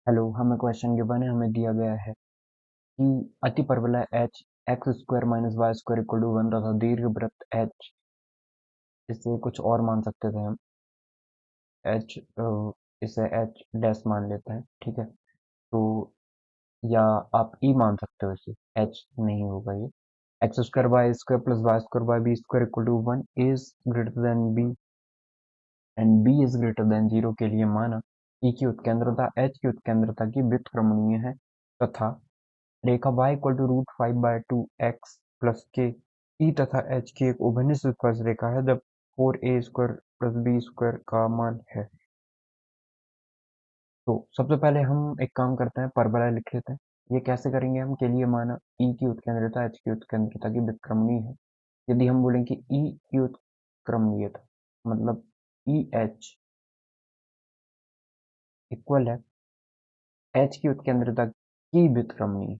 Hello, हमें question given है। हमें दिया गया है कि अति परवलय H X square minus Y square equal to 1 तथा दीर्घ वृत्त एच, इसे कुछ और मान सकते थे हम। एच, इसे एच डैश मान लेते हैं, ठीक है। तो या आप ई मान सकते हो, इसे एच नहीं होगा ये। X square Y square plus Y square by B square equal to 1 is greater than B and B is greater than 0 के लिए माना ई की उत्केंद्रता एच की उत्केंद्रता की व्युत्क्रमणीय है तथा रेखा y equal to root 5/2 x plus के ई तथा h की एक उभयनिष्ठ स्पर्शरेखा है जब 4a square plus B square का मान है। तो सबसे पहले हम एक काम करते हैं, परवलय लिख लेते हैं। ये कैसे करेंगे हम? के लिए माना ई की उत्केंद्रता h की उत्केंद्रता की व्युत्क्रमणीय है। यदि हम बोलें कि ई की उत्क्रमणीयता मतलब ई एच इक्वल है h की उत्केंद्रता की व्युत्क्रमणीय,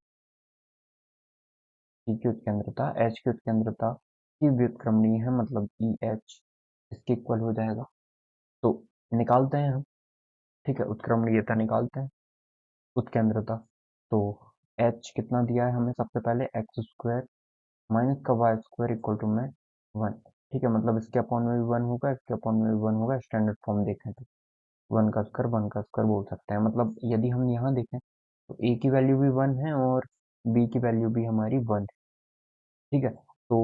ई की उत्केंद्रता h की उत्केंद्रता की व्युत्क्रमणीय है मतलब ई एच इसके इक्वल हो जाएगा। तो निकालते हैं हम, ठीक है, उत्क्रमणीयता निकालते हैं, उत्केंद्रता। तो h कितना दिया है हमें? सबसे पहले एक्स स्क्वायर माइनस का वाई स्क्वायर इक्वल टू में 1, ठीक है। मतलब इसके अपॉन में भी 1 होगा, इसके अपॉन में भी 1 होगा। स्टैंडर्ड फॉर्म देखें तो 1 बोल सकते हैं। मतलब यदि हम यहाँ देखें तो a की वैल्यू भी 1 है और b की वैल्यू भी हमारी 1 है, ठीक है। तो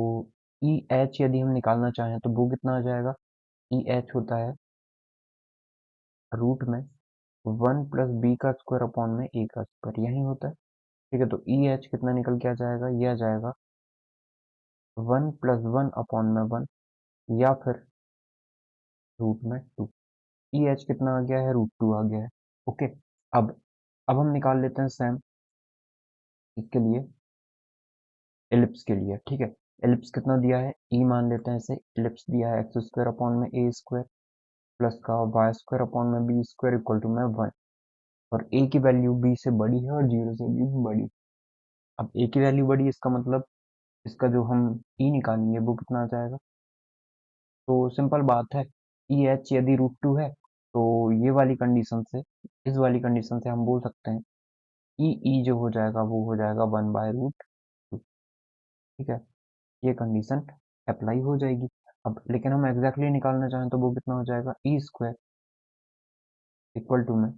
ई एच यदि हम निकालना चाहें तो वो कितना आ जाएगा? ई एच होता है रूट में 1 प्लस बी का स्क्वायर अपॉन में ए का स्क्वायर, यही होता है, ठीक है। तो ई एच कितना निकल के आ जाएगा? ये आ जाएगा 1 + 1 अपॉन में 1 या फिर रूट में 2। ई एच कितना आ गया है? रूट 2 आ गया है। ओके। अब अब हम निकाल लेते हैं सेम इसके लिए, एलिप्स के लिए, ठीक है। एलिप्स कितना दिया है? ई मान लेते हैं इसे। एलिप्स दिया है एक्स स्क्वायर अपॉन में ए स्क्वायर प्लस का वाई स्क्वायर अपॉन में बी स्क्वायर इक्वल टू में 1, और a की वैल्यू b से बड़ी है और 0 से भी बड़ी। अब a की वैल्यू बड़ी है, इसका मतलब इसका जो हम e निकालेंगे वो कितना आ जाएगा? तो सिंपल बात है, ई एच यदि रूट 2 है तो ये वाली कंडीशन से, इस वाली कंडीशन से हम बोल सकते हैं ई जो हो जाएगा वो हो जाएगा 1/√2, ठीक है। ये कंडीशन अप्लाई हो जाएगी। अब लेकिन हम एग्जैक्टली निकालना चाहें तो वो कितना हो जाएगा? ई स्क्वायर इक्वल टू में,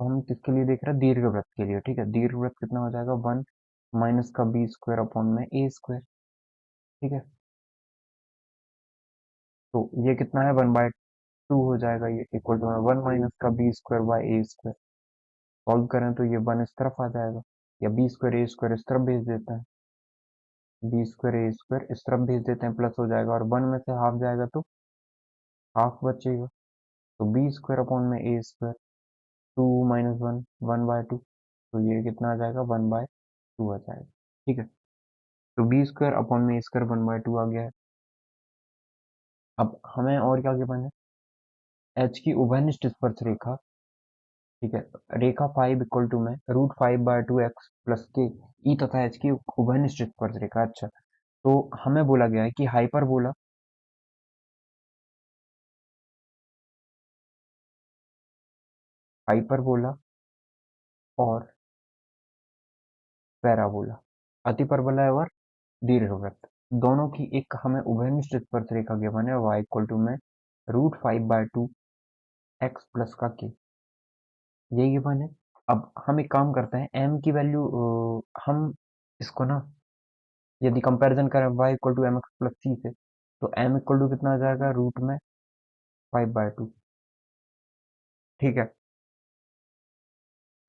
तो हम किसके लिए देख रहे हैं? दीर्घवृत्त के लिए, ठीक है। दीर्घवृत्त कितना हो जाएगा? 1 माइनस का बी स्क्वायर अपॉन में ए स्क्वायर, ठीक है। तो ये कितना है? 1/2 हो जाएगा, ये इक्वल टू 1 माइनस का B square by A square. Solve करें तो ये 1 इस तरफ आ जाएगा, या बी स्क्वायर ए स्क्वायर इस तरफ भेज देते हैं, बी स्क्वायर ए स्क्वायर इस तरफ भेज देते हैं, प्लस हो जाएगा और 1 में से हाफ जाएगा तो हाफ बचेगा। तो बी स्क्वायर अपॉन में ए स्क्वायर, 2 - 1 1/2, तो ये कितना आ जाएगा? 1/2 आ जाएगा, ठीक है। तो बी स्क्वायर अपॉन में ए स्क्वायर 1/2 आ गया है। अब हमें और क्या गिवन है? एच की उभयनिष्ठ स्पर्श रेखा, ठीक है। रेखा 5 इक्वल टू में √5/2 x प्लस के ई तथा एच की उभयनिष्ठ स्पर्श रेखा। अच्छा, तो हमें बोला गया है कि हाइपरबोला, हाइपरबोला और पैराबोला, अतिपरवलय और दीर्घवृत्त, दोनों की एक हमें उभयनिष्ठ स्पर्श रेखा गिवन है y इक्वल टू में √5/2 x प्लस का के, ये गिवन है। अब हम एक काम करते हैं, m की वैल्यू, हम इसको ना यदि कंपैरिजन करें y equal to m x plus c से, तो m इक्वल टू कितना आ जाएगा? रूट में 5/2, ठीक है।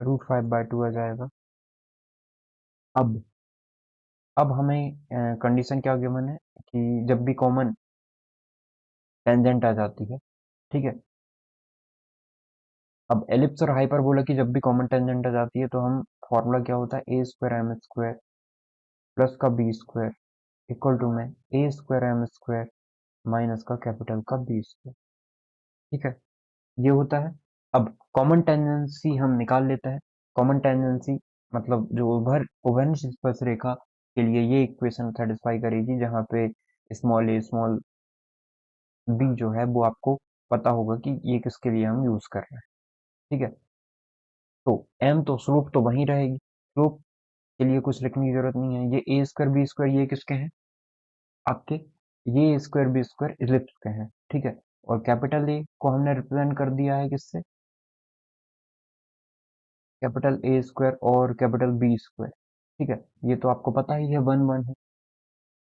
√5/2 आ जाएगा। अब अब हमें कंडीशन क्या गिवन है कि जब भी कॉमन टेंजेंट आ जाती है, ठीक है। अब एलिप्स और हाइपरबोला की जब भी कॉमन टेंजेंट आ जाती है तो हम, फॉर्मूला क्या होता है? ए स्क्वायर एम स्क्वायर प्लस का बी स्क्वायर इक्वल टू में ए स्क्वायर एम स्क्वायर माइनस का कैपिटल का बी स्क्वायर, ठीक है। ये होता है। अब कॉमन टेंजेंसी हम निकाल लेते हैं। कॉमन टेंजेंसी मतलब जो उभयनिष्ठ स्पर्श रेखा के लिए ये इक्वेशन सेटिस्फाई करेगी, जहाँ पे स्मॉल ए स्मॉल बी जो है वो आपको पता होगा कि ये किसके लिए हम यूज कर रहे हैं। ठीक है, तो m तो स्लोप तो वहीं रहेगी, स्लोप के लिए कुछ लिखने की जरूरत नहीं है। ये ए स्क्वायर बी स्क्वायर ये किसके हैं, आपके, ये ए स्क्वायर बी स्क्वायर इलिप्स के हैं। ठीक है, और कैपिटल ए को हमने रिप्रेजेंट कर दिया है किससे, कैपिटल ए स्क्वायर और कैपिटल बी स्क्वायर। ठीक है, ये तो आपको पता ही है, वन वन है।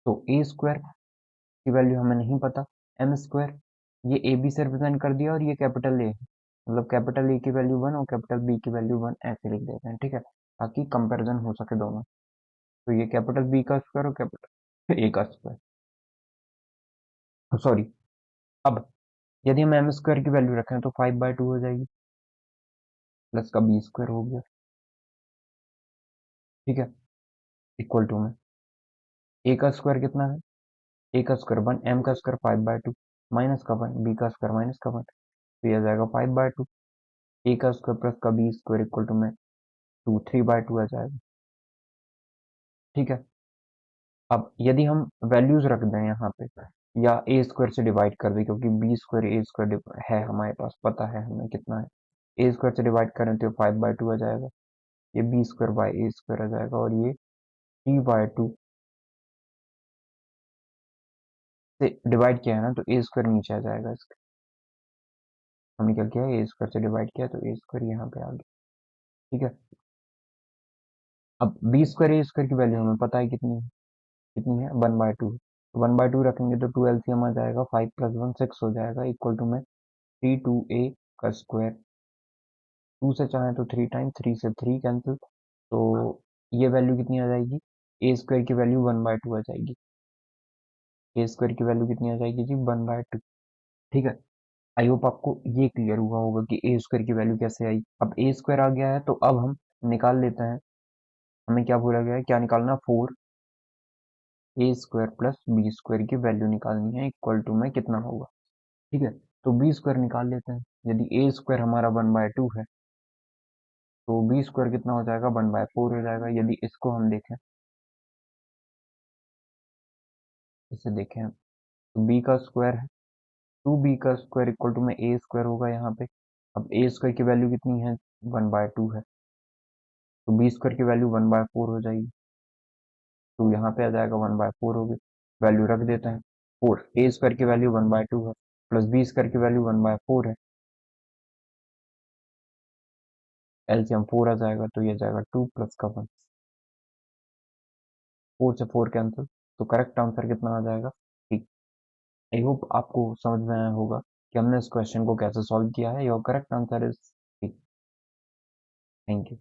तो ए स्क्वायर की वैल्यू हमें नहीं पता, एम स्क्वायर ये ए बी से रिप्रेजेंट कर दिया, और ये कैपिटल ए है, मतलब कैपिटल ए की वैल्यू वन और कैपिटल बी की वैल्यू वन, ऐसे लिख देते हैं। ठीक है, ताकि कंपैरिजन हो सके दोनों। तो ये कैपिटल बी का स्क्वायर और कैपिटल ए का स्क्वायर, सॉरी। अब यदि हम एम स्क्वायर की वैल्यू रखें तो 5/2 हो जाएगी, प्लस का बी स्क्वायर हो गया। ठीक है, इक्वल टू में ए का स्क्वायर कितना है, ए का स्क्वायर वन, एम का स्क्वायर 5/2, माइनस का वन, बी का स्क्वायर माइनस का वन, तो ये आ जाएगा 5/2। ए का स्क्वायर प्लस का बी स्क्वायर इक्वल टू में 3/2 आ जाएगा। ठीक है, अब यदि हम वैल्यूज रख दें यहाँ पे, या ए स्क्वायर से डिवाइड कर दें, क्योंकि बी स्क्वायर ए स्क्वायर है हमारे पास, पता है हमें कितना है, ए स्क्वायर से डिवाइड करें तो 5/2 आ जाएगा, ये b square by A square आ जाएगा, और ये 3/2 से डिवाइड किया है ना, तो ए स्क्वायर नीचे आ जाएगा इसके। हमने क्या किया, ए स्क्वायर से डिवाइड किया तो ए स्क्वायर यहाँ पे आ गया। ठीक है, अब बी स्क्वायर ए स्क्वायर की वैल्यू हमें पता है कितनी है, कितनी है 1/2। 1/2 रखेंगे तो 2 एलसीएम आ जाएगा, 5 + 1 6 हो जाएगा, इक्वल टू में 3/2a का स्क्वायर, 2 से चाहे तो 3 टाइम, 3 से 3 कैंसिल, तो ये वैल्यू कितनी आ जाएगी, ए स्क्वायर की वैल्यू 1/2 आ जाएगी। ए स्क्वायर की वैल्यू कितनी आ जाएगी जी, 1/2। ठीक है, आई होप आपको ये क्लियर हुआ होगा कि ए स्क्वायर की वैल्यू कैसे आई। अब ए स्क्वायर आ गया है तो अब हम निकाल लेते हैं, हमें क्या बोला गया है, क्या निकालना, 4 ए स्क्वायर प्लस बी स्क्वायर की वैल्यू निकालनी है, इक्वल टू में कितना होगा। ठीक है, तो बी स्क्वायर निकाल लेते हैं। यदि ए स्क्वायर हमारा 1/2 है, तो बी स्क्वायर कितना हो जाएगा, 1/4 हो जाएगा। यदि इसको हम देखें, इसे देखें, तो बी का स्क्वायर है, 2b का स्क्वायर इक्वल टू में ए स्क्वायर होगा यहाँ पे। अब ए स्क्वायर की वैल्यू कितनी है, 1/2 है, तो बी स्क्वायर की वैल्यू 1/4 हो जाएगी, तो यहाँ पे आ जाएगा 1/4 हो गई। वैल्यू रख देते हैं, 4, ए स्क्वायर की वैल्यू 1/2 है, प्लस बी स्क्वायर की वैल्यू 1/4 है, एलसीएम 4 आ जाएगा, तो ये जाएगा 2 प्लस का 1, 4 से 4 कैंसिल, तो करेक्ट आंसर कितना आ जाएगा, ठीक। आई होप आपको समझ में आया होगा कि हमने इस क्वेश्चन को कैसे सॉल्व किया है। योर करेक्ट आंसर इज ठीक। Thank you.